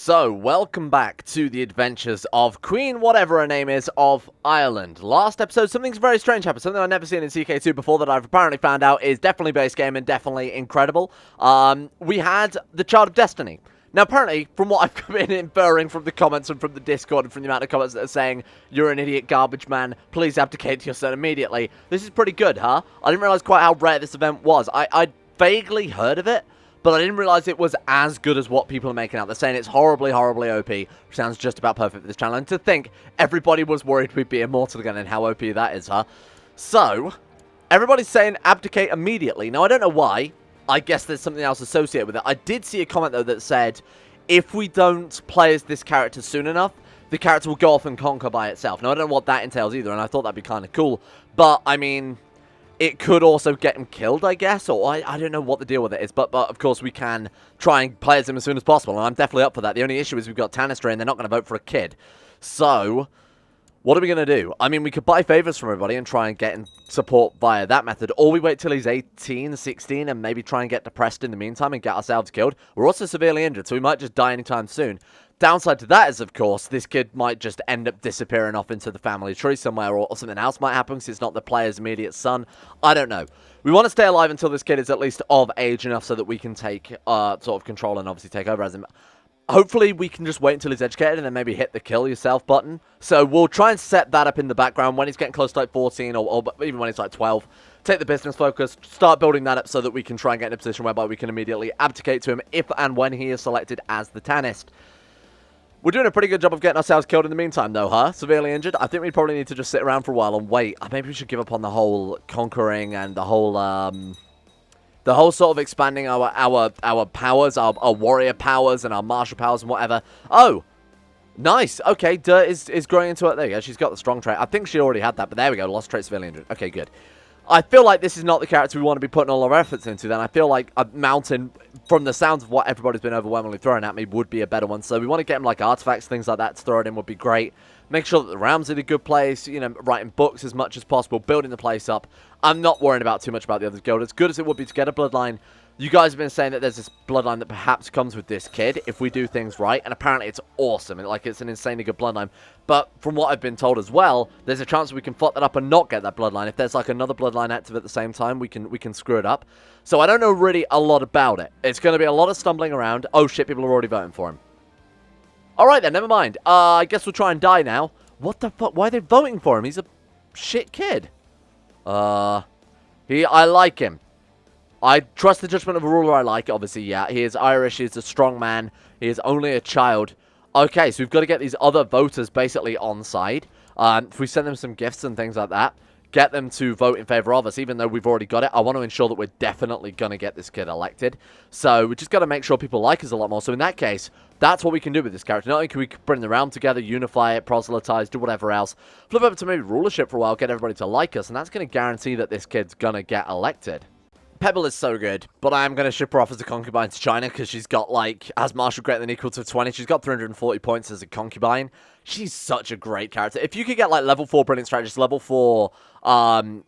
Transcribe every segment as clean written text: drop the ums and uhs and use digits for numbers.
So, welcome back to the adventures of Queen whatever her name is of Ireland. Last episode, something's very strange happened. Something I've never seen in CK2 before that I've apparently found out is definitely base game and definitely incredible. We had the Child of Destiny. Now, apparently, from what I've been inferring from the comments and from the Discord and from the amount of comments that are saying, you're an idiot garbage man, please abdicate to your son immediately. This is pretty good, huh? I didn't realize quite how rare this event was. I'd vaguely heard of it, but I didn't realize it was as good as what people are making out. They're saying it's horribly, horribly OP, which sounds just about perfect for this channel. And to think everybody was worried we'd be immortal again and how OP that is, huh? So, everybody's saying abdicate immediately. Now, I don't know why. I guess there's something else associated with it. I did see a comment, though, that said, if we don't play as this character soon enough, the character will go off and conquer by itself. Now, I don't know what that entails either, and I thought that'd be kind of cool. But, I mean, it could also get him killed, I guess, or I don't know what the deal with it is. But of course, we can try and play as him as soon as possible, and I'm definitely up for that. The only issue is we've got Tanistry, and they're not going to vote for a kid. So, what are we going to do? I mean, we could buy favors from everybody and try and get in support via that method, or we wait till he's 18, 16, and maybe try and get depressed in the meantime and get ourselves killed. We're also severely injured, so we might just die anytime soon. Downside to that is, of course, this kid might just end up disappearing off into the family tree somewhere, or something else might happen because it's not the player's immediate son. I don't know. We want to stay alive until this kid is at least of age enough so that we can take sort of control and obviously take over as him. Hopefully, we can just wait until he's educated and then maybe hit the kill yourself button. So we'll try and set that up in the background when he's getting close to like 14 or even when he's like 12. Take the business focus, start building that up so that we can try and get in a position whereby we can immediately abdicate to him if and when he is selected as the Tanist. We're doing a pretty good job of getting ourselves killed in the meantime, though, huh? Severely injured. I think we probably need to just sit around for a while and wait. Maybe we should give up on the whole conquering and the whole sort of expanding our powers, our warrior powers and our martial powers and whatever. Oh, nice. Okay, Dirt is growing into it. There you go. She's got the strong trait. I think she already had that, but there we go. Lost trait, severely injured. Okay, good. I feel like this is not the character we want to be putting all our efforts into then. I feel like a mountain, from the sounds of what everybody's been overwhelmingly throwing at me, would be a better one. So we want to get him like artifacts, things like that to throw it in would be great. Make sure that the realm's in a good place, you know, writing books as much as possible, building the place up. I'm not worrying about too much about the other guild. As good as it would be to get a bloodline, you guys have been saying that there's this bloodline that perhaps comes with this kid if we do things right, and apparently it's awesome, and like it's an insanely good bloodline. But from what I've been told as well, there's a chance we can fuck that up and not get that bloodline. If there's like another bloodline active at the same time, we can screw it up. So I don't know really a lot about it. It's going to be a lot of stumbling around. Oh shit, people are already voting for him. Alright then, never mind. I guess we'll try and die now. What the fuck? Why are they voting for him? He's a shit kid. I like him. I trust the judgment of a ruler I like, obviously, yeah. He is Irish, he is a strong man, he is only a child. Okay, so we've got to get these other voters basically on side. If we send them some gifts and things like that, get them to vote in favour of us, even though we've already got it. I want to ensure that we're definitely going to get this kid elected. So we just got to make sure people like us a lot more. So in that case, that's what we can do with this character. Not only can we bring the realm together, unify it, proselytize, do whatever else, flip over to maybe rulership for a while, get everybody to like us, and that's going to guarantee that this kid's going to get elected. Pebble is so good, but I am going to ship her off as a concubine to China because she's got, like, has martial greater than equal to 20. She's got 340 points as a concubine. She's such a great character. If you could get, like, level 4 brilliant strategist, level 4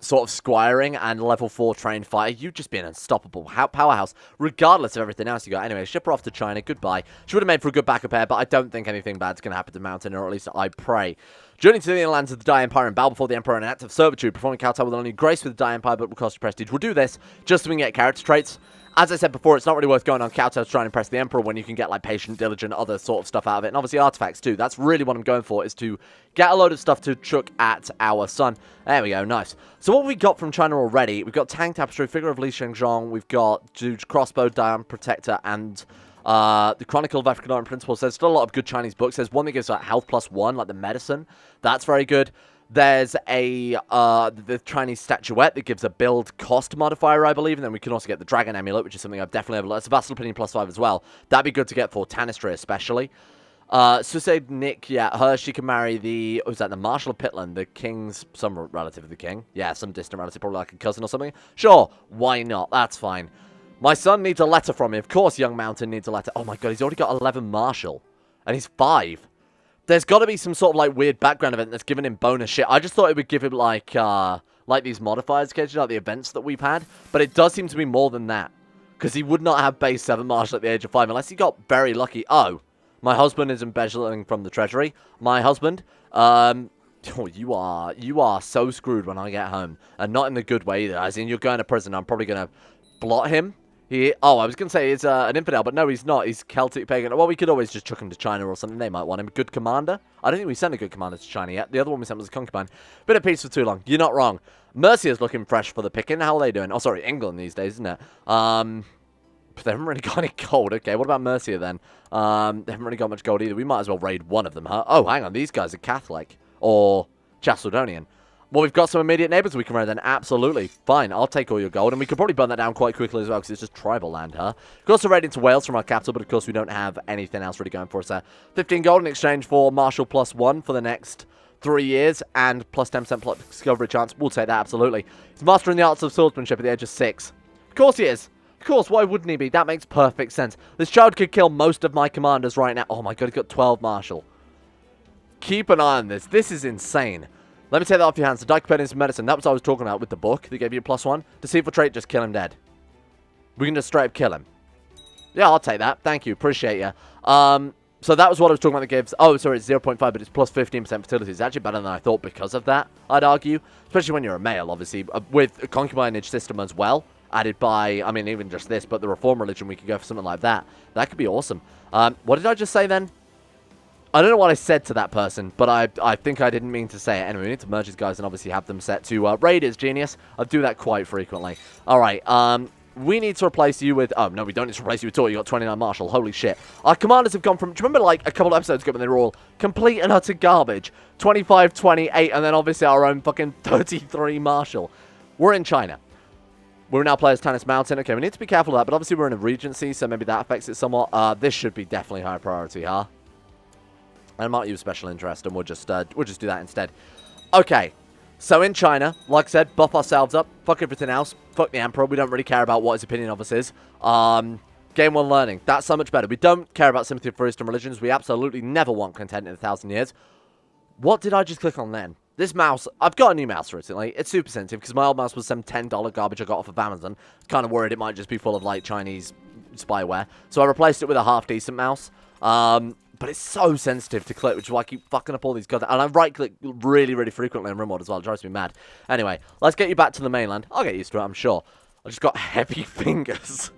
sort of squiring, and level 4 trained fighter, you'd just be an unstoppable powerhouse, regardless of everything else you got. Anyway, ship her off to China. Goodbye. She would have made for a good backup pair, but I don't think anything bad's going to happen to Mountain, or at least I pray. Journey to the inner lands of the Die Empire and bow before the Emperor in an act of servitude, performing kowtow with only grace with the Die Empire, but will cost you prestige. We'll do this just so we can get character traits. As I said before, it's not really worth going on kowtow to try and impress the Emperor when you can get, like, patient, diligent, other sort of stuff out of it. And obviously artifacts, too. That's really what I'm going for, is to get a load of stuff to chuck at our son. There we go, nice. So what have we got from China already? We've got Tang Tapestry, Figure of Li Shengzhong, we've got Huge Crossbow, Diamond Protector, and the Chronicle of African Art and Principles. There's still a lot of good Chinese books. There's one that gives like health +1, like the medicine. That's very good. There's the Chinese statuette that gives a build cost modifier, I believe, and then we can also get the Dragon Amulet, which is something I've definitely overlooked. It's a Vassal Opinion +5 as well. That'd be good to get for Tanistry especially. Suicide Nick, yeah, her, she can marry the, what was that, the Marshal of Pitland, the king's, some relative of the king. Yeah, some distant relative, probably like a cousin or something. Sure, why not? That's fine. My son needs a letter from me. Of course, young Mountain needs a letter. Oh my god, he's already got 11 Marshal. And he's 5. There's got to be some sort of, like, weird background event that's giving him bonus shit. I just thought it would give him, like these modifiers occasionally, like the events that we've had. But it does seem to be more than that. Because he would not have base 7 Marshal at the age of 5, unless he got very lucky. Oh, My husband is embezzling from the treasury. My husband, oh, you are so screwed when I get home. And not in the good way either. As in, you're going to prison. I'm probably going to blot him. Oh, I was going to say he's an infidel, but no, he's not. He's Celtic pagan. Well, we could always just chuck him to China or something. They might want him. Good commander. I don't think we sent a good commander to China yet. The other one we sent was a concubine. Been at peace for too long. You're not wrong. Mercia's looking fresh for the picking. How are they doing? Oh, sorry, England these days, isn't it? But they haven't really got any gold. Okay, what about Mercia then? They haven't really got much gold either. We might as well raid one of them, huh? Oh, hang on. These guys are Catholic. Or Chalcedonian. Well, we've got some immediate neighbours we can raid then. Absolutely. Fine, I'll take all your gold. And we could probably burn that down quite quickly as well, because it's just tribal land, huh? We could also raid into Wales from our capital, but of course we don't have anything else really going for us there. 15 gold in exchange for Marshal +1 for the next 3 years, and plus 10% plot discovery chance. We'll take that, absolutely. He's mastering the arts of swordsmanship at the age of 6. Of course he is. Of course, why wouldn't he be? That makes perfect sense. This child could kill most of my commanders right now. Oh my god, he's got 12 Marshal. Keep an eye on this. This is insane. Let me take that off your hands. The Dicopedia is medicine. That was what I was talking about with the book. They gave you a +1. Deceitful trait, just kill him dead. We can just straight up kill him. Yeah, I'll take that. Thank you. Appreciate you. So that was what I was talking about that gives... Oh, sorry, it's 0.5, but it's plus 15% fertility. It's actually better than I thought because of that, I'd argue. Especially when you're a male, obviously. With a concubinage system as well. Added by, I mean, even just this, but the Reform religion, we could go for something like that. That could be awesome. What did I just say then? I don't know what I said to that person, but I think I didn't mean to say it. Anyway, we need to merge these guys and obviously have them set to Raiders, genius. I do that quite frequently. Alright, we need to replace you with... Oh, no, we don't need to replace you at all. You got 29 Marshal. Holy shit. Our commanders have gone from... Do you remember, like, a couple of episodes ago when they were all complete and utter garbage? 25, 28, and then obviously our own fucking 33 Marshal. We're in China. We're now players Tanis Mountain. Okay, we need to be careful of that, but obviously we're in a regency, so maybe that affects it somewhat. This should be definitely high priority, huh? And I might use special interest, and we'll just do that instead. Okay, so in China, like I said, buff ourselves up. Fuck everything else. Fuck the Emperor. We don't really care about what his opinion of us is. Game 1 learning. That's so much better. We don't care about sympathy for Eastern religions. We absolutely never want content in 1,000 years. What did I just click on then? This mouse, I've got a new mouse recently. It's super sensitive because my old mouse was some $10 garbage I got off of Amazon. Kind of worried it might just be full of, like, Chinese spyware. So I replaced it with a half-decent mouse. But it's so sensitive to click, which is why I keep fucking up all these goddamn... And I right-click really, really frequently in RimWorld as well. It drives me mad. Anyway, let's get you back to the mainland. I'll get used to it, I'm sure. I just got heavy fingers.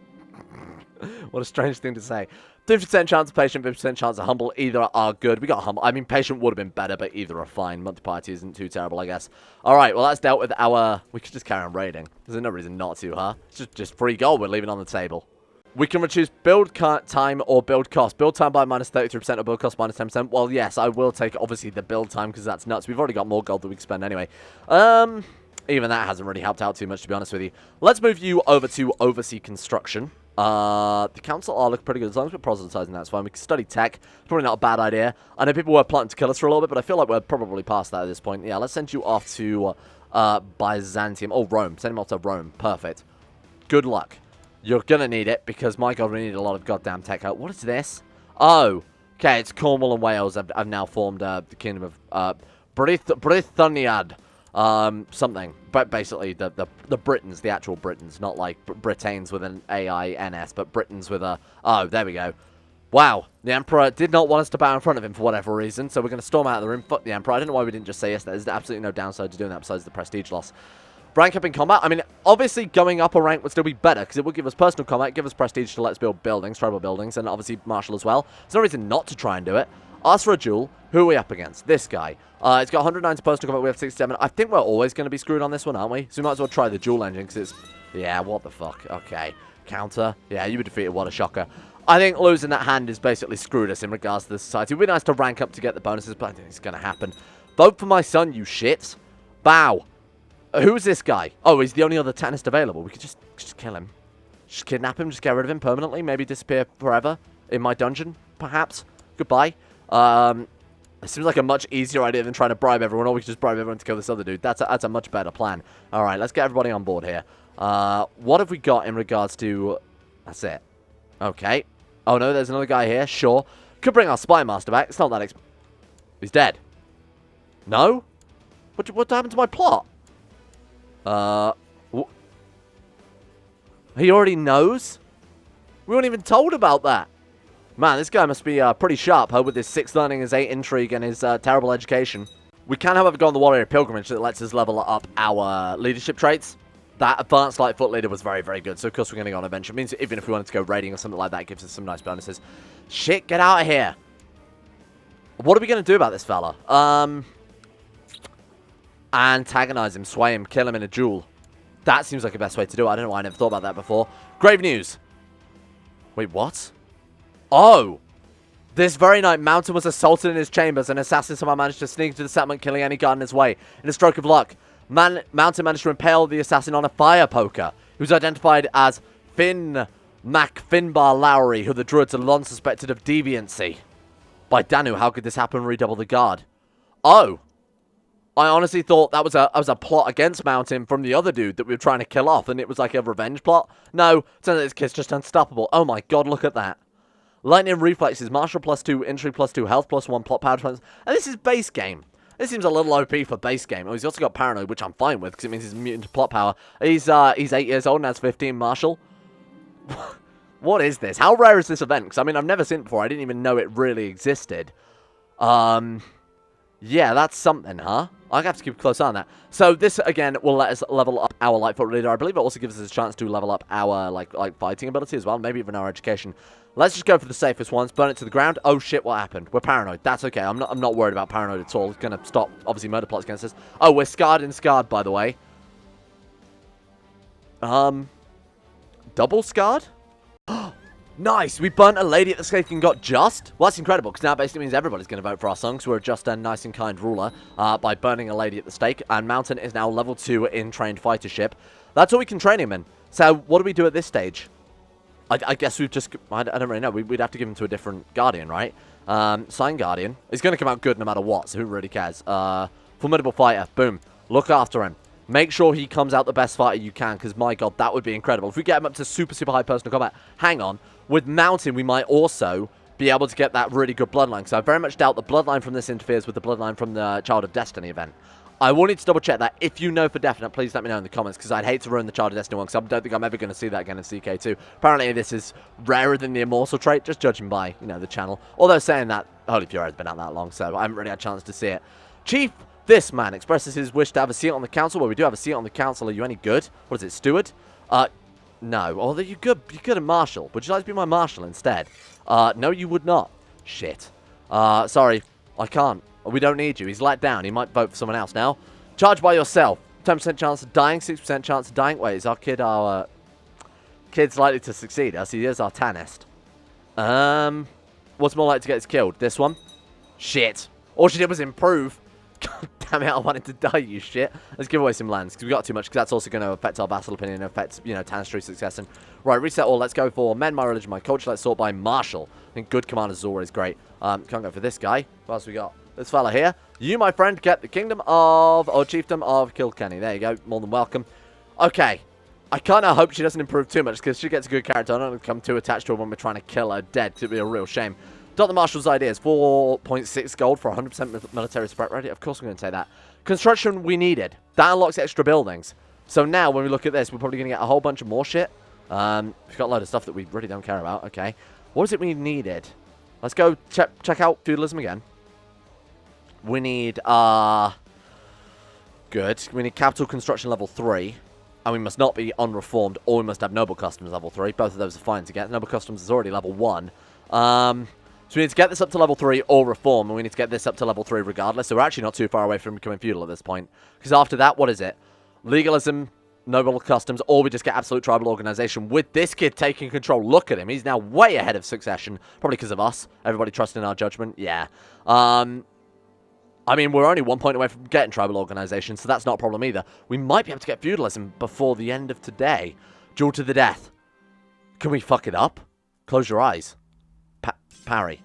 What a strange thing to say. 50% chance of patient, 50% chance of humble. Either are good. We got humble. I mean, patient would have been better, but either are fine. Monthly piety isn't too terrible, I guess. Alright, well, that's dealt with our... We could just carry on raiding. There's no reason not to, huh? It's just free gold we're leaving on the table. We can reduce build time or build cost. Build time by minus 33% or build cost minus 10%. Well, yes, I will take, obviously, the build time because that's nuts. We've already got more gold than we can spend anyway. Even that hasn't really helped out too much, to be honest with you. Let's move you over to oversee construction. The council are looking pretty good. As long as we're proselytizing, that's fine. We can study tech. Probably not a bad idea. I know people were plotting to kill us for a little bit, but I feel like we're probably past that at this point. Yeah, let's send you off to Byzantium. Oh, Rome. Send him off to Rome. Perfect. Good luck. You're gonna need it, because, my god, we need a lot of goddamn tech. What is this? Oh, okay, it's Cornwall and Wales. I've now formed the Kingdom of Brythoniad. Something. But basically, the Britons, the actual Britons, not like Britains with an A-I-N-S, but Britons with a... Oh, there we go. Wow, the Emperor did not want us to bow in front of him for whatever reason, so we're going to storm out of the room. Fuck the Emperor. I don't know why we didn't just say yes. There's absolutely no downside to doing that besides the prestige loss. Rank up in combat. I mean, obviously going up a rank would still be better, because it would give us personal combat, give us prestige to let's build buildings, tribal buildings, and obviously martial as well. There's no reason not to try and do it. Ask for a duel. Who are we up against? This guy. It's got 190 personal combat, we have 67. I think we're always going to be screwed on this one, aren't we? So we might as well try the duel engine, because it's... Yeah, what the fuck? Okay. Counter. Yeah, you were defeated. What a shocker. I think losing that hand has basically screwed us in regards to the society. It would be nice to rank up to get the bonuses, but I don't think it's going to happen. Vote for my son, you shits. Bow. Who's this guy? Oh, he's the only other Tanist available. We could just kill him. Just kidnap him, just get rid of him permanently. Maybe disappear forever in my dungeon, perhaps. Goodbye. It seems like a much easier idea than trying to bribe everyone, or we could just bribe everyone to kill this other dude. That's a much better plan. Alright, let's get everybody on board here. What have we got in regards to... That's it. Okay. Oh, no, there's another guy here. Sure. Could bring our spy master back. It's not that He's dead. No? What happened to my plot? He already knows? We weren't even told about that. Man, this guy must be pretty sharp, huh, with his 6 learning, his 8 intrigue, and his terrible education. We can, however, go on the warrior pilgrimage that lets us level up our leadership traits. That advanced light foot leader was very, very good. So, of course, we're going to go on adventure. It means even if we wanted to go raiding or something like that, it gives us some nice bonuses. Shit, get out of here. What are we going to do about this fella? Antagonize him, sway him, kill him in a duel. That seems like the best way to do it. I don't know why I never thought about that before. Grave news. Wait, what? Oh. This very night, Mountain was assaulted in his chambers, and assassins somehow managed to sneak into the settlement, killing any guard in his way. In a stroke of luck, Mountain managed to impale the assassin on a fire poker, who's identified as Finn MacFinbar Lowry, who the druids had long suspected of deviancy. By Danu, how could this happen? Redouble the guard. Oh. I honestly thought that was a plot against Mountain from the other dude that we were trying to kill off, and it was like a revenge plot. No, turns out this kid's just unstoppable. Oh my god, look at that. Lightning reflexes, martial +2, intrigue +2, health +1, plot power +1. And this is base game. This seems a little OP for base game. Oh, he's also got paranoid, which I'm fine with, because it means he's immune to plot power. He's 8 years old and has 15 martial. What is this? How rare is this event? Because, I mean, I've never seen it before. I didn't even know it really existed. Yeah, that's something, huh? I have to keep a close eye on that. So this, again, will let us level up our Lightfoot leader. I believe it also gives us a chance to level up our, like fighting ability as well. Maybe even our education. Let's just go for the safest ones. Burn it to the ground. Oh, shit, what happened? We're paranoid. That's okay. I'm not worried about paranoid at all. It's going to stop, obviously, murder plots against us. Oh, we're scarred and scarred, by the way. Double scarred? Nice! We burnt a lady at the stake and got just. Well, that's incredible, because now basically means everybody's going to vote for our son, because we're a just and nice and kind ruler by burning a lady at the stake. And Mountain is now level 2 in trained fightership. That's all we can train him in. So, what do we do at this stage? I guess we've just... I don't really know. We'd have to give him to a different Guardian, right? Sign Guardian. He's going to come out good no matter what, so who really cares? Formidable fighter. Boom. Look after him. Make sure he comes out the best fighter you can, because my god, that would be incredible. If we get him up to super, super high personal combat, hang on. With Mountain, we might also be able to get that really good bloodline, because I very much doubt the bloodline from this interferes with the bloodline from the Child of Destiny event. I will need to double check that. If you know for definite, please let me know in the comments, because I'd hate to ruin the Child of Destiny one, because I don't think I'm ever going to see that again in CK2. Apparently, this is rarer than the Immortal trait, just judging by, you know, the channel. Although saying that, Holy Fury has been out that long, so I haven't really had a chance to see it. Chief, this man expresses his wish to have a seat on the council. Well, we do have a seat on the council. Are you any good? What is it, steward? No. Although you're good at marshal. Would you like to be my marshal instead? No, you would not. Shit. Sorry. I can't. We don't need you. He's let down. He might vote for someone else now. Charge by yourself. 10% chance of dying, 6% chance of dying. Wait, is our kid our... kid's likely to succeed us? He is our Tanist. What's more likely to get us killed? This one? Shit. All she did was improve. God damn it, I wanted to die, you shit. Let's give away some lands, because we got too much, because that's also going to affect our vassal opinion, affect, you know, Tanistry success. And right, reset all. Let's go for men, my religion, my culture. Let's sort by marshal. I think good commanders is always great. Can't go for this guy. What else we got? This fella here. You, my friend, get the kingdom of, or chiefdom of Kilkenny. There you go. More than welcome. Okay. I kind of hope she doesn't improve too much, because she gets a good character. I don't become too attached to her when we're trying to kill her dead. It'd be a real shame. Dr. Marshall's ideas. 4.6 gold for 100% military spread ready. Of course we're going to take that. Construction we needed. That unlocks extra buildings. So now when we look at this, we're probably going to get a whole bunch of more shit. We've got a load of stuff that we really don't care about. Okay. What is it we needed? Let's go check out feudalism again. We need, good. We need capital construction level 3. And we must not be unreformed, or we must have noble customs level 3. Both of those are fine to get. Noble customs is already level 1. So we need to get this up to level 3 or reform, and we need to get this up to level 3 regardless. So we're actually not too far away from becoming feudal at this point. Because after that, what is it? Legalism, noble customs, or we just get absolute tribal organization with this kid taking control. Look at him. He's now way ahead of succession. Probably because of us. Everybody trusting our judgment. Yeah. I mean, we're only 1 point away from getting tribal organization, so that's not a problem either. We might be able to get feudalism before the end of today. Duel to the death. Can we fuck it up? Close your eyes. Parry.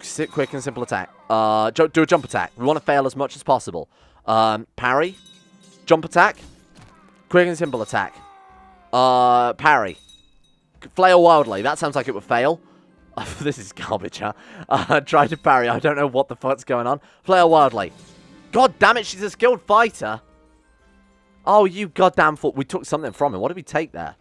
Sit quick and simple attack. Do a jump attack. We want to fail as much as possible. Parry. Jump attack. Quick and simple attack. Parry. Flail wildly. That sounds like it would fail. This is garbage, huh? Try to parry. I don't know what the fuck's going on. Flail wildly. God damn it, she's a skilled fighter. Oh, you goddamn fool. We took something from him. What did we take there?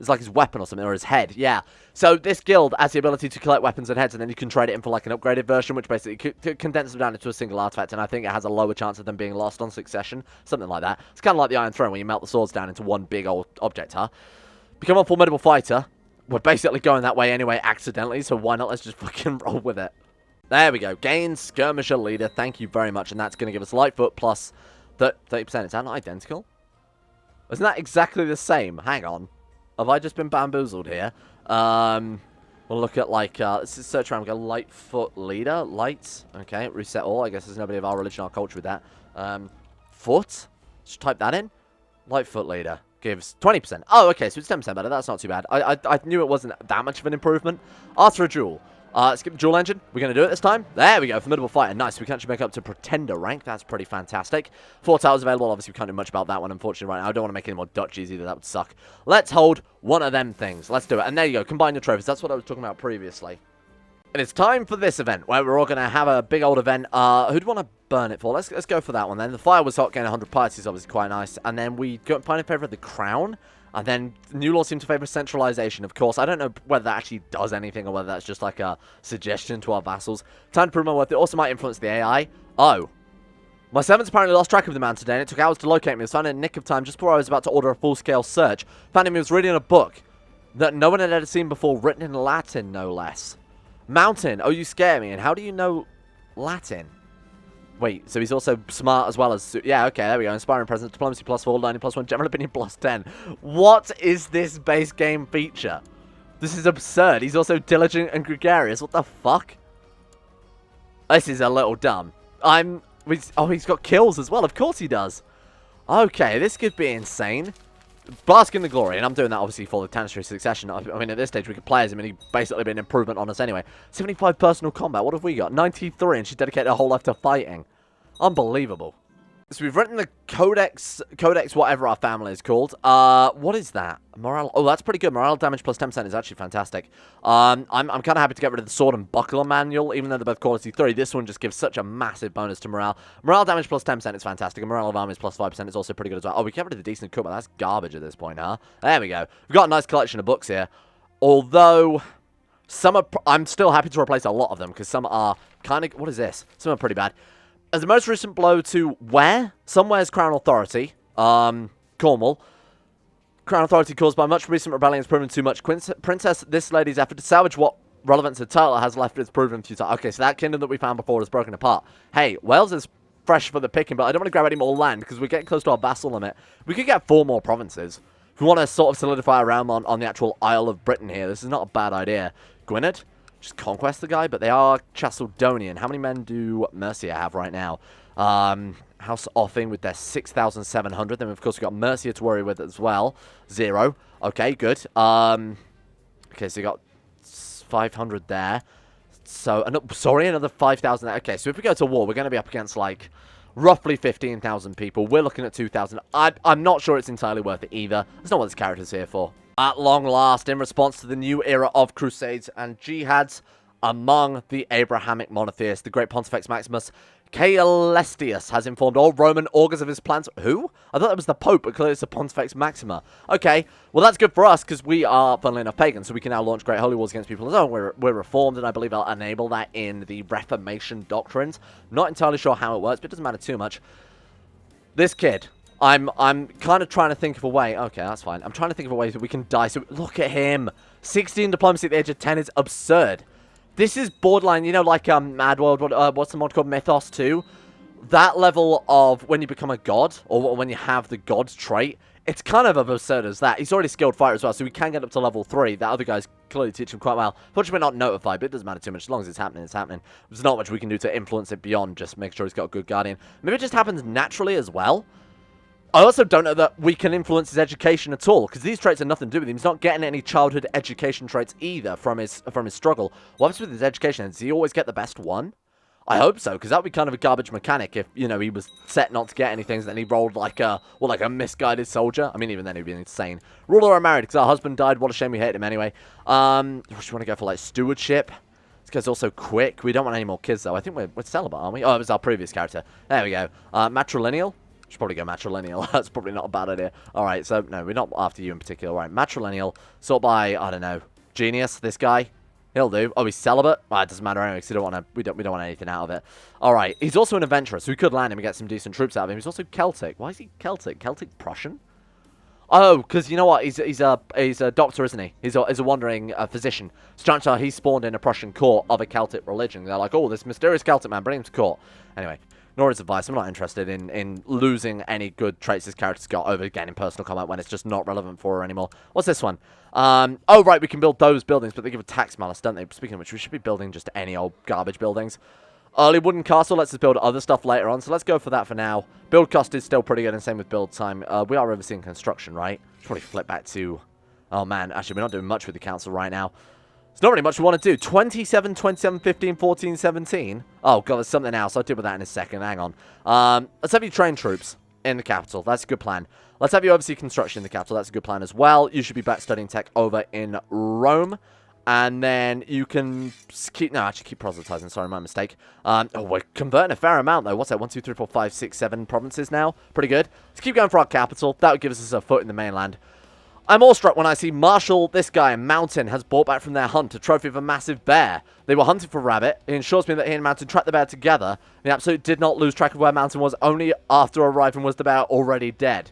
It's like his weapon or something, or his head. Yeah. So this guild has the ability to collect weapons and heads, and then you can trade it in for like an upgraded version, which basically condenses them down into a single artifact, and I think it has a lower chance of them being lost on succession. Something like that. It's kind of like the Iron Throne, where you melt the swords down into one big old object, huh? Become a formidable fighter. We're basically going that way anyway, accidentally, so why not? Let's just fucking roll with it. There we go. Gain Skirmisher Leader. Thank you very much, and that's going to give us Lightfoot plus 30%. Is that not identical? Isn't that exactly the same? Hang on. Have I just been bamboozled here? We'll look at, like, let's just search around. We'll go Lightfoot Leader. Light. Okay, reset all. I guess there's nobody of our religion or culture with that. Foot. Just type that in. Lightfoot Leader. Gives 20%. Oh, okay, so it's 10% better. That's not too bad. I knew it wasn't that much of an improvement. After a duel. Skip the dual engine. We're going to do it this time. There we go. Formidable fighter. Nice. We can actually make up to pretender rank. That's pretty fantastic. 4 towers available. Obviously, we can't do much about that one, unfortunately, right now. I don't want to make any more duchies either. That would suck. Let's hold one of them things. Let's do it. And there you go. Combine your trophies. That's what I was talking about previously. And it's time for this event, where we're all going to have a big old event. Who'd want to burn it for? Let's go for that one then. The fire was hot. Getting 100 piety is obviously quite nice. And then we go find in favour of the crown. And then new laws seem to favour centralization, of course. I don't know whether that actually does anything or whether that's just like a suggestion to our vassals. Time to prove my worth. It also might influence the AI. Oh. My servants apparently lost track of the man today, and it took hours to locate me. I was found in a nick of time just before I was about to order a full-scale search. Found him, he was reading a book that no one had ever seen before, written in Latin, no less. Mountain. Oh, you scare me. And how do you know Latin? Wait, so he's also smart as well as... Yeah, okay, there we go. Inspiring presence, diplomacy +4, learning +1, general opinion +10. What is this base game feature? This is absurd. He's also diligent and gregarious. What the fuck? This is a little dumb. Oh, he's got kills as well. Of course he does. Okay, this could be insane. Bask in the glory, and I'm doing that obviously for the Tanistry succession. I mean, at this stage, we could play as him, and he'd basically be an improvement on us anyway. 75 personal combat. What have we got? 93, and she dedicated her whole life to fighting. Unbelievable. So we've written the Codex whatever our family is called. What is that? Morale. Oh, that's pretty good. Morale damage plus 10% is actually fantastic. I'm kind of happy to get rid of the sword and buckler manual, even though they're both quality 3. This one just gives such a massive bonus to morale. Morale damage plus 10% is fantastic, and morale of armies plus 5% is also pretty good as well. Oh, we get rid of the decent equipment. That's garbage at this point, huh? There we go. We've got a nice collection of books here. Although, some are... I'm still happy to replace a lot of them, because some are kind of... What is this? Some are pretty bad. As the most recent blow to where? Somewhere's Crown Authority. Cornwall. Crown Authority caused by much recent rebellion has proven too much. Princess, this lady's effort to salvage what relevance her title has left is proven futile. Okay, so that kingdom that we found before is broken apart. Hey, Wales is fresh for the picking, but I don't want to grab any more land because we're getting close to our vassal limit. We could get 4 more provinces. If we want to sort of solidify a realm on the actual Isle of Britain here, this is not a bad idea. Gwynedd? Just conquest the guy, but they are Chalcedonian. How many men do Mercia have right now? House Offing with their 6,700. Then, of course, we've got Mercia to worry with as well. 0. Okay, good. Okay, so you got 500 there. So, sorry, another 5,000 there. Okay, so if we go to war, we're going to be up against, like, roughly 15,000 people. We're looking at 2,000. I'm not sure it's entirely worth it either. That's not what this character's here for. At long last, in response to the new era of crusades and jihads among the Abrahamic monotheists, the great Pontifex Maximus Caelestius has informed all Roman augurs of his plans. Who? I thought that was the Pope, but clearly it's the Pontifex Maxima. Okay, well that's good for us because we are, funnily enough, pagans, so we can now launch great holy wars against people of our own. We're reformed, and I believe I'll enable that in the Reformation doctrines. Not entirely sure how it works, but it doesn't matter too much. This kid... I'm kind of trying to think of a way. Okay, that's fine. I'm trying to think of a way that we can die. So look at him. 16 diplomacy at the age of 10 is absurd. This is borderline, you know, like Mad World. What's the mod called? Mythos 2. That level of when you become a god, or when you have the god trait, it's kind of absurd as that. He's already a skilled fighter as well, so we can get up to level 3. That other guy's clearly teaching him quite well. Fortunately, we're not notified, but it doesn't matter too much. As long as it's happening, it's happening. There's not much we can do to influence it beyond just make sure he's got a good guardian. Maybe it just happens naturally as well. I also don't know that we can influence his education at all, because these traits have nothing to do with him. He's not getting any childhood education traits either from his struggle. What happens with his education? Does he always get the best one? I hope so, because that would be kind of a garbage mechanic if, you know, he was set not to get anything, and then he rolled like a misguided soldier. I mean, even then he'd be insane. Ruler or married, because our husband died. What a shame, we hate him anyway. We just want to go for, like, stewardship. This guy's also quick. We don't want any more kids, though. I think we're celibate, aren't we? Oh, it was our previous character. There we go. Matrilineal. Should probably go matrilineal. That's probably not a bad idea. Alright, so, no, we're not after you in particular. Right, matrilineal. Sort by, I don't know, genius, this guy. He'll do. Oh, he's celibate? Well, it doesn't matter anyway, because we don't want anything out of it. Alright, he's also an adventurer, so we could land him and get some decent troops out of him. He's also Celtic. Why is he Celtic? Celtic Prussian? Oh, because you know what? He's a doctor, isn't he? He's a wandering physician. So chances are he's spawned in a Prussian court of a Celtic religion. They're like, oh, this mysterious Celtic man, bring him to court. Anyway, Nora's advice. I'm not interested in losing any good traits this character's got over gaining personal combat when it's just not relevant for her anymore. What's this one? Oh, right, we can build those buildings, but they give a tax malus, don't they? Speaking of which, we should be building just any old garbage buildings. Early wooden castle lets us build other stuff later on, so let's go for that for now. Build cost is still pretty good, and same with build time. We are overseeing construction, right? Should probably flip back to... Oh, man, actually, we're not doing much with the council right now. There's not really much we want to do. 27, 27, 15, 14, 17. Oh, God, there's something else. I'll deal with that in a second. Hang on. Let's have you train troops in the capital. That's a good plan. Let's have you oversee construction in the capital. That's a good plan as well. You should be back studying tech over in Rome. And then you can keep... No, actually keep proselytizing. Sorry, my mistake. Oh, we're converting a fair amount, though. What's that? 1, 2, 3, 4, 5, 6, 7 provinces now. Pretty good. Let's keep going for our capital. That would give us a foot in the mainland. I'm awestruck when I see Marshall, this guy, Mountain, has brought back from their hunt a trophy of a massive bear. They were hunting for rabbit. It ensures me that he and Mountain tracked the bear together. They absolutely did not lose track of where Mountain was. Only after arriving was the bear already dead.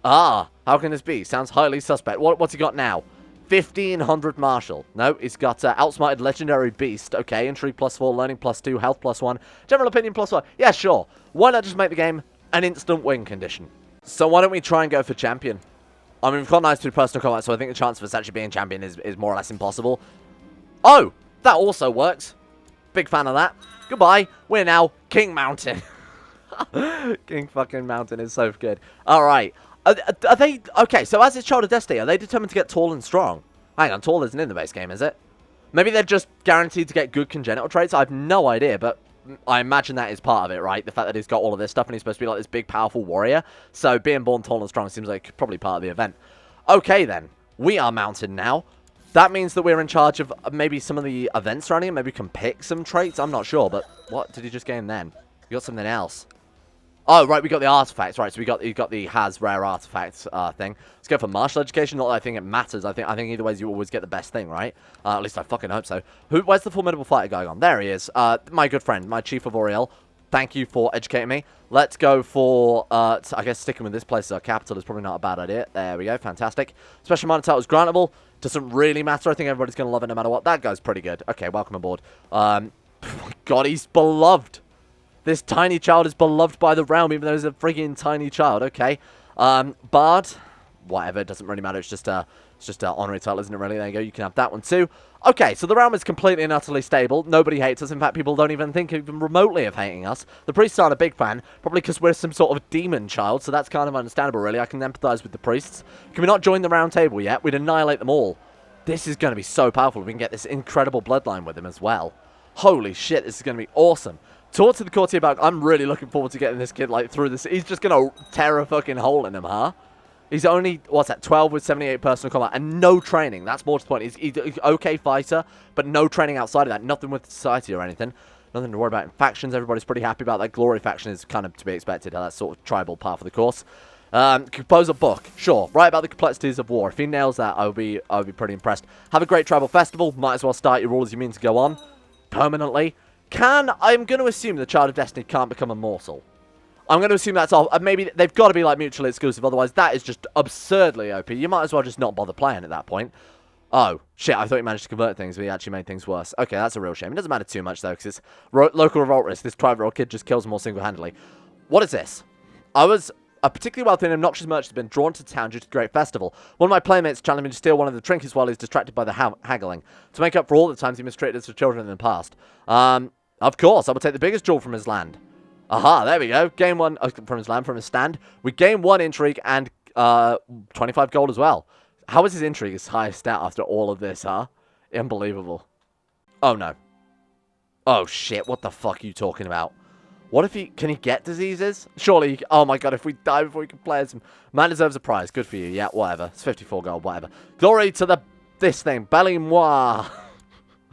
Ah, how can this be? Sounds highly suspect. What's he got now? 1500 Marshall. No, he's got outsmarted legendary beast. Okay, intrigue +4, learning +2, health +1, general opinion +1. Yeah, sure. Why not just make the game an instant win condition? So why don't we try and go for champion? I mean, we've got nice through personal combat, so I think the chance of us actually being champion is more or less impossible. Oh, that also works. Big fan of that. Goodbye. We're now King Mountain. King fucking Mountain is so good. All right. Are they... Okay, so as his Child of Destiny, are they determined to get tall and strong? Hang on, tall isn't in the base game, is it? Maybe they're just guaranteed to get good congenital traits? I have no idea, but I imagine that is part of it, right? The fact that he's got all of this stuff and he's supposed to be like this big, powerful warrior. So being born tall and strong seems like probably part of the event. Okay, then. We are Mountain now. That means that we're in charge of maybe some of the events surrounding him. Maybe we can pick some traits. I'm not sure, but what did he just gain then? You got something else. Oh, right, we got the artifacts. Right, so you got the has rare artifacts thing. Let's go for martial education. Not that I think it matters. I think either way you always get the best thing, right? At least I fucking hope so. Where's the formidable fighter guy gone? There he is. My good friend, my chief of Oriel. Thank you for educating me. Let's go for, I guess sticking with this place as our capital is probably not a bad idea. There we go, fantastic. Special minor title is grantable. Doesn't really matter. I think everybody's going to love it no matter what. That guy's pretty good. Okay, welcome aboard. God, he's beloved. This tiny child is beloved by the realm, even though he's a freaking tiny child. Okay. Bard. Whatever, it doesn't really matter. It's just an honorary title, isn't it, really? There you go. You can have that one, too. Okay, so the realm is completely and utterly stable. Nobody hates us. In fact, people don't even think even remotely of hating us. The priests aren't a big fan, probably because we're some sort of demon child, so that's kind of understandable, really. I can empathize with the priests. Can we not join the round table yet? We'd annihilate them all. This is going to be so powerful. We can get this incredible bloodline with him as well. Holy shit, this is going to be awesome. Talk to the courtier about... I'm really looking forward to getting this kid, like, through this. He's just going to tear a fucking hole in him, huh? He's only, what's that, 12 with 78 personal combat and no training. That's more to the point. He's okay fighter, but no training outside of that. Nothing with society or anything. Nothing to worry about in factions. Everybody's pretty happy about that. Glory faction is kind of to be expected. That's sort of tribal part of the course. Compose a book. Sure. Write about the complexities of war. If he nails that, I would be pretty impressed. Have a great tribal festival. Might as well start your rule as you mean to go on. Permanently. I'm going to assume the Child of Destiny can't become immortal. I'm going to assume that's all. Maybe they've got to be like mutually exclusive. Otherwise, that is just absurdly OP. You might as well just not bother playing at that point. Oh, shit. I thought he managed to convert things, but he actually made things worse. Okay, that's a real shame. It doesn't matter too much, though, because it's local revolt risk. This 12-year-old kid just kills them all single-handedly. What is this? A particularly wealthy and obnoxious merchant has been drawn to town due to the great festival. One of my playmates challenged me to steal one of the trinkets while he's distracted by the haggling. To make up for all the times he mistreated us for children in the past. Of course, I will take the biggest jewel from his land. Aha, there we go. Gain one from his land, from his stand. We gain 1 intrigue and 25 gold as well. How is his intrigue his highest stat after all of this, huh? Unbelievable. Oh, no. Oh, shit. What the fuck are you talking about? What if can he get diseases? Surely, oh my god, if we die before we can play as him. Man deserves a prize. Good for you. Yeah, whatever. It's 54 gold, whatever. Glory to this thing. Belly-moi.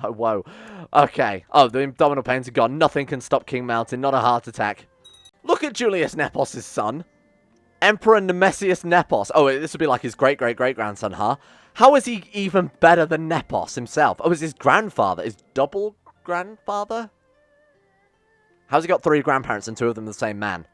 Oh, whoa. Okay. Oh, the abdominal pains are gone. Nothing can stop King Mountain. Not a heart attack. Look at Julius Nepos' son. Emperor Nemesius Nepos. Oh, this would be like his great-great-great-grandson, huh? How is he even better than Nepos himself? Oh, is his grandfather? His double grandfather? How's he got 3 grandparents and 2 of them the same man?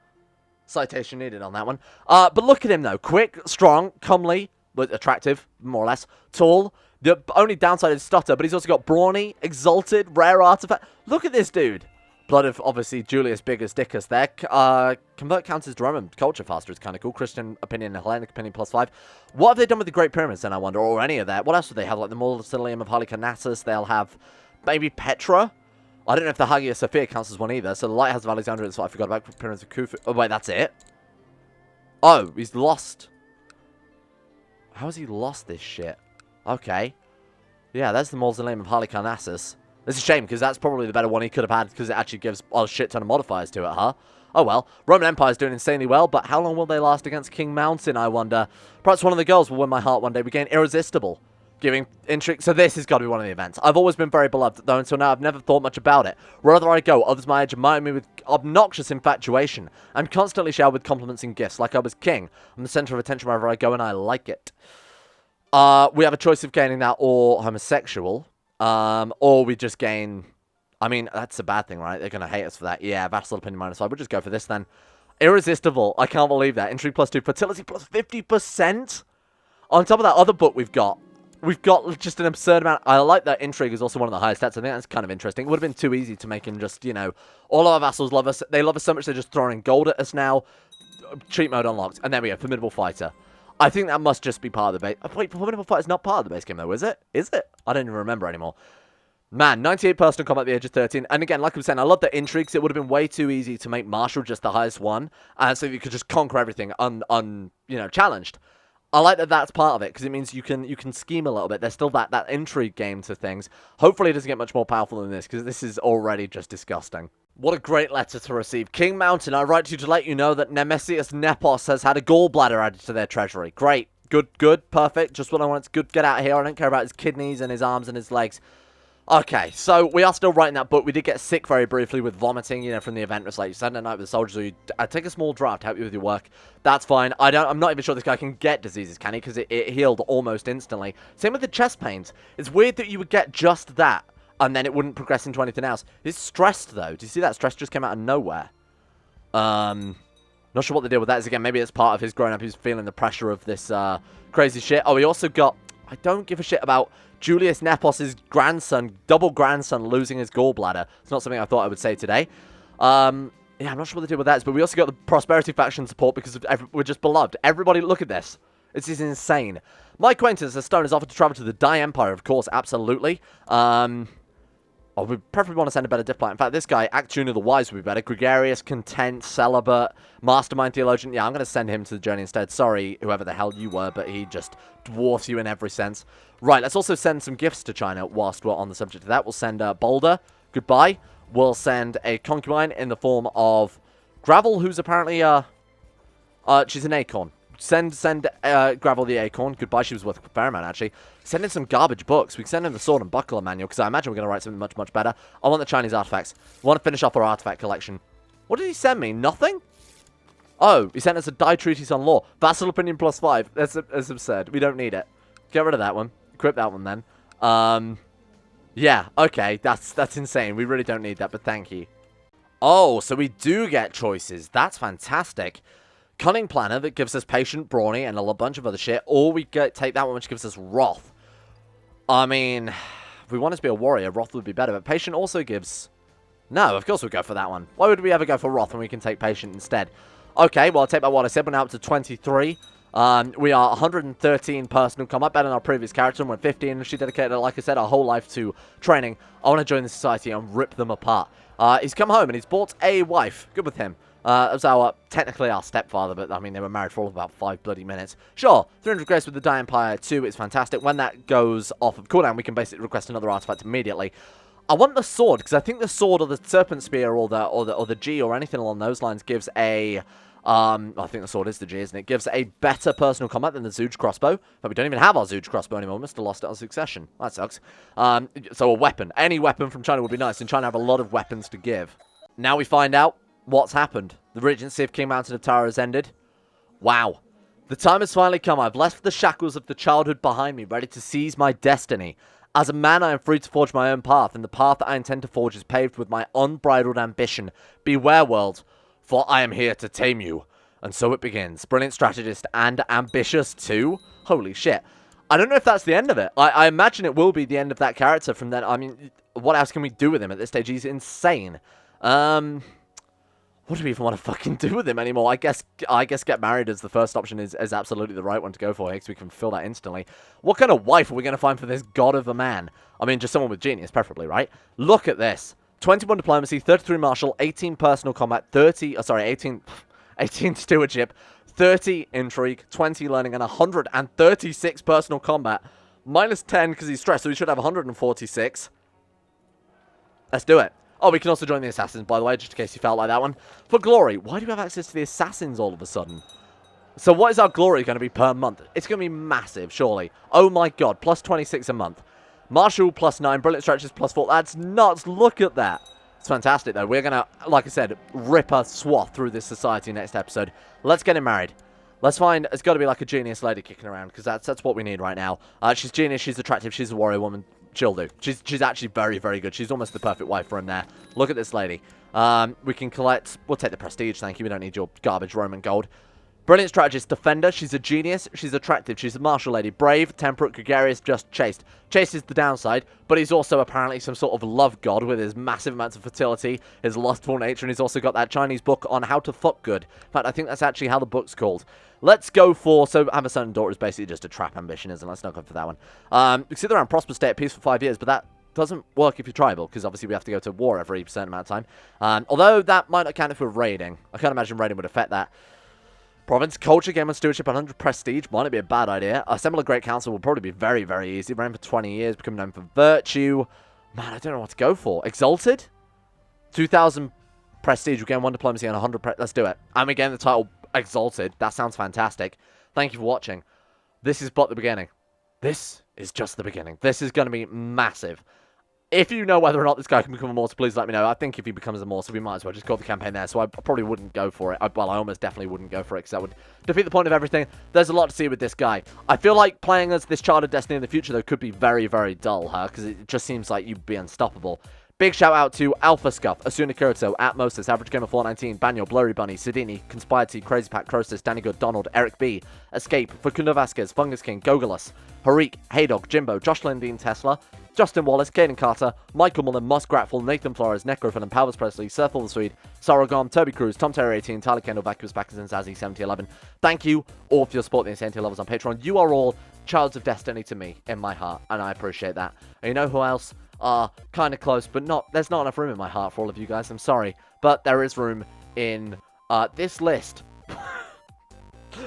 Citation needed on that one. But look at him, though. Quick, strong, comely, but attractive, more or less. Tall. The only downside is stutter, but he's also got brawny, exalted, rare artifact. Look at this dude. Blood of, obviously, Julius Biggus Dickus there. Convert counters to Roman culture faster is kind of cool. Christian opinion and Hellenic opinion +5. What have they done with the Great Pyramids, then, I wonder? Or any of that? What else do they have? Like the Mausoleum of Halicarnassus. They'll have maybe Petra. I don't know if the Hagia Sophia counts as one either. So the Lighthouse of Alexandria is what I forgot about. Pyramids of Khufu. Oh, wait, that's it? Oh, he's lost. How has he lost this shit? Okay. Yeah, that's the Mausoleum of Halicarnassus. It's a shame, because that's probably the better one he could have had, because it actually gives a shit ton of modifiers to it, huh? Oh well. Roman Empire's doing insanely well, but how long will they last against King Mountain, I wonder? Perhaps one of the girls will win my heart one day. We gain Irresistible, giving intrigue. So this has got to be one of the events. I've always been very beloved, though until now I've never thought much about it. Wherever I go, others my age admire me with obnoxious infatuation. I'm constantly showered with compliments and gifts, like I was king. I'm the centre of attention wherever I go, and I like it. We have a choice of gaining that or homosexual. Or we just gain... I mean, that's a bad thing, right? They're going to hate us for that. Yeah, vassal opinion -5. We'll just go for this, then. Irresistible. I can't believe that. Intrigue +2. Fertility +50%. On top of that other book we've got just an absurd amount. I like that Intrigue is also one of the highest stats. I think that's kind of interesting. It would have been too easy to make him just, you know... All our vassals love us. They love us so much they're just throwing gold at us now. Cheat mode unlocked. And there we go. Formidable Fighter. I think that must just be part of the base... Wait, Formidable Fighter's not part of the base game, though, is it? Is it? I don't even remember anymore. Man, 98 personal combat at the age of 13. And again, like I was saying, I love the intrigues. It would have been way too easy to make Marshall just the highest one. So you could just conquer everything challenged. I like that that's part of it, because it means you can scheme a little bit. There's still that intrigue game to things. Hopefully it doesn't get much more powerful than this, because this is already just disgusting. What a great letter to receive. King Mountain, I write to you to let you know that Nemesius Nepos has had a gallbladder added to their treasury. Great. Good. Perfect. Just what I want. It's good. Get out of here. I don't care about his kidneys and his arms and his legs. Okay, so we are still writing that book. We did get sick very briefly with vomiting, from the event. It's like you spend a night with the soldiers, or you take a small draft, help you with your work. That's fine. I'm not even sure this guy can get diseases, can he? Because it healed almost instantly. Same with the chest pains. It's weird that you would get just that, and then it wouldn't progress into anything else. He's stressed, though. Do you see that? Stress just came out of nowhere. Not sure what the deal with that is. Again, maybe it's part of his growing up. He's feeling the pressure of this crazy shit. Oh, he also got... I don't give a shit about Julius Nepos' grandson, double grandson, losing his gallbladder. It's not something I thought I would say today. Yeah, I'm not sure what the deal with that is, but we also got the Prosperity Faction support because we're just beloved. Everybody, look at this. This is insane. My acquaintance, a stone, has offered to travel to the Die Empire, of course, absolutely. We preferably want to send a better diplomat. In fact, this guy, Actuna the Wise, would be better. Gregarious, content, celibate, mastermind theologian. Yeah, I'm going to send him to the journey instead. Sorry, whoever the hell you were, but he just dwarfs you in every sense. Right, let's also send some gifts to China whilst we're on the subject of that. We'll send Boulder. Goodbye. We'll send a concubine in the form of Gravel, who's apparently, she's an acorn. Send Gravel the acorn. Goodbye. She was worth a fair amount, actually. Send in some garbage books. We can send in the sword and buckler manual, because I imagine we're going to write something much, much better. I want the Chinese artifacts. I want to finish off our artifact collection. What did he send me? Nothing? Oh, he sent us a die treatise on law. Vassal opinion +5. That's absurd. We don't need it. Get rid of that one. Equip that one, then. Yeah, okay. That's insane. We really don't need that, but thank you. Oh, so we do get choices. That's fantastic. Cunning Planner that gives us Patient, Brawny, and a bunch of other shit. Or we take that one which gives us Wrath. I mean, if we want to be a warrior, Wrath would be better. But Patient also gives... No, of course we'll go for that one. Why would we ever go for Wrath when we can take Patient instead? Okay, well, I'll take back what I said. We're now up to 23. We are 113 personal combat, better than our previous character, and we're 15. And she dedicated, like I said, our whole life to training. I want to join the society and rip them apart. He's come home and he's bought a wife. Good with him. That was technically our stepfather, but I mean, they were married for all of about 5 bloody minutes. Sure, 300 grace with the Die Empire 2 is fantastic. When that goes off of cooldown, we can basically request another artifact immediately. I want the sword, because I think the sword or the serpent spear or the G or anything along those lines gives a... I think the sword is the G, isn't it? Gives a better personal combat than the Zooge crossbow. But we don't even have our Zooge crossbow anymore. We must have lost it on succession. That sucks. So a weapon. Any weapon from China would be nice. And China have a lot of weapons to give. Now we find out what's happened. The regency of King Mountain of Tara has ended. Wow. The time has finally come. I've left the shackles of the childhood behind me, ready to seize my destiny. As a man, I am free to forge my own path, and the path that I intend to forge is paved with my unbridled ambition. Beware, world, for I am here to tame you. And so it begins. Brilliant strategist and ambitious too. Holy shit. I don't know if that's the end of it. I imagine it will be the end of that character from then. I mean, what else can we do with him at this stage? He's insane. What do we even want to fucking do with him anymore? I guess get married as the first option is absolutely the right one to go for here, because we can fill that instantly. What kind of wife are we going to find for this god of a man? I mean, just someone with genius, preferably, right? Look at this. 21 diplomacy, 33 martial, 18 personal combat, 18 stewardship, 30 intrigue, 20 learning, and 136 personal combat. Minus 10 because he's stressed, so he should have 146. Let's do it. Oh, we can also join the assassins, by the way, just in case you felt like that one. For glory, why do we have access to the assassins all of a sudden? So what is our glory going to be per month? It's going to be massive, surely. Oh my god, plus 26 a month. Martial, plus 9. Brilliant stretches, plus 4. That's nuts. Look at that. It's fantastic, though. We're going to, like I said, rip a swath through this society next episode. Let's get him married. Let's find, it's got to be like a genius lady kicking around, because that's what we need right now. She's genius, she's attractive, she's a warrior woman. She'll do. She's actually very, very good. She's almost the perfect wife for him there. Look at this lady. We can collect, we'll take the prestige, thank you. We don't need your garbage Roman gold. Brilliant strategist, defender. She's a genius. She's attractive. She's a martial lady. Brave, temperate, gregarious, just chaste. Chaste is the downside, but he's also apparently some sort of love god with his massive amounts of fertility, his lustful nature, and he's also got that Chinese book on how to fuck good. In fact, I think that's actually how the book's called. Let's go for, so have a son and daughter is basically just a trap ambition, isn't it? Let's not go for that one. You can sit around prosper, stay at peace for 5 years, but that doesn't work if you're tribal, because obviously we have to go to war every certain amount of time. Although that might not count if we're raiding. I can't imagine raiding would affect that. Province, culture, game and stewardship, 100 prestige. Might not be a bad idea. Assemble a great council will probably be very, very easy. Reign for 20 years, become known for virtue. Man, I don't know what to go for. Exalted? 2,000 prestige. We gain 1 diplomacy and 100 let's do it. And we gain the title Exalted. That sounds fantastic. Thank you for watching. This is but the beginning. This is just the beginning. This is going to be massive. If you know whether or not this guy can become a mortal, please let me know. I think if he becomes a mortal, we might as well just call the campaign there. So I probably wouldn't go for it. Well, I almost definitely wouldn't go for it, because that would defeat the point of everything. There's a lot to see with this guy. I feel like playing as this Child of Destiny in the future, though, could be very, very dull, huh? Because it just seems like you'd be unstoppable. Big shout out to Alpha Scuff, Asuna Kirito, Atmosis, Average Gamer 419, Baniel, Blurry Bunny, Sidini, Conspired T, Crazy Pat, Crosis, Danny Good, Donald, Eric B, Escape, Facundo Vasquez, Fungus King, Gogolus, Harik, Heydog, Jimbo, Josh Lindeen, Tesla, Justin Wallace, Caden Carter, Michael Mullen, Muskratful, Nathan Flores, Necrofin, and Powers Presley, Surfall the Swede, Saragom, Toby Cruz, Tom Terry 18, Tyler Kendall, Vacuous Backers, and Zazzy 7011. Thank you all for your support in the NT levels on Patreon. You are all Childs of Destiny to me in my heart, and I appreciate that. And you know who else are kind of close, but there's not enough room in my heart for all of you guys. I'm sorry, but there is room in this list.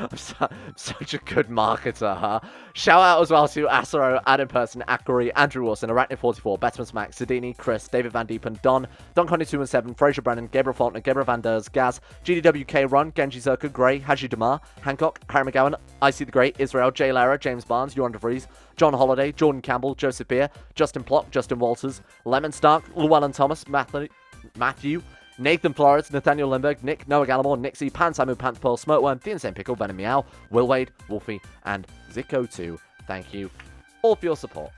I'm such a good marketer, huh? Shout out as well to Asaro, Adam Person, Akari, Andrew Wilson, Arachnid44, Betman Smack, Sidini, Chris, David Van Diepen, Don Connie217, Fraser Brennan, Gabriel Faulkner, Gabriel Van Ders, Gaz, GDWK Run, Genji Zerka, Gray, Haji Damar, Hancock, Harry McGowan, IC the Great, Israel, Jay Lara, James Barnes, Joran DeVries, John Holiday, Jordan Campbell, Joseph Beer, Justin Plock, Justin Walters, Lemon Stark, Llewellyn Thomas, Matthew, Nathan Flores, Nathaniel Lindbergh, Nick, Noah Gallimore, Nixie, Pan Samu, Panther Pearl, Smokeworm, The Insane Pickle, Venom Meow, Will Wade, Wolfie, and CK2. Thank you all for your support.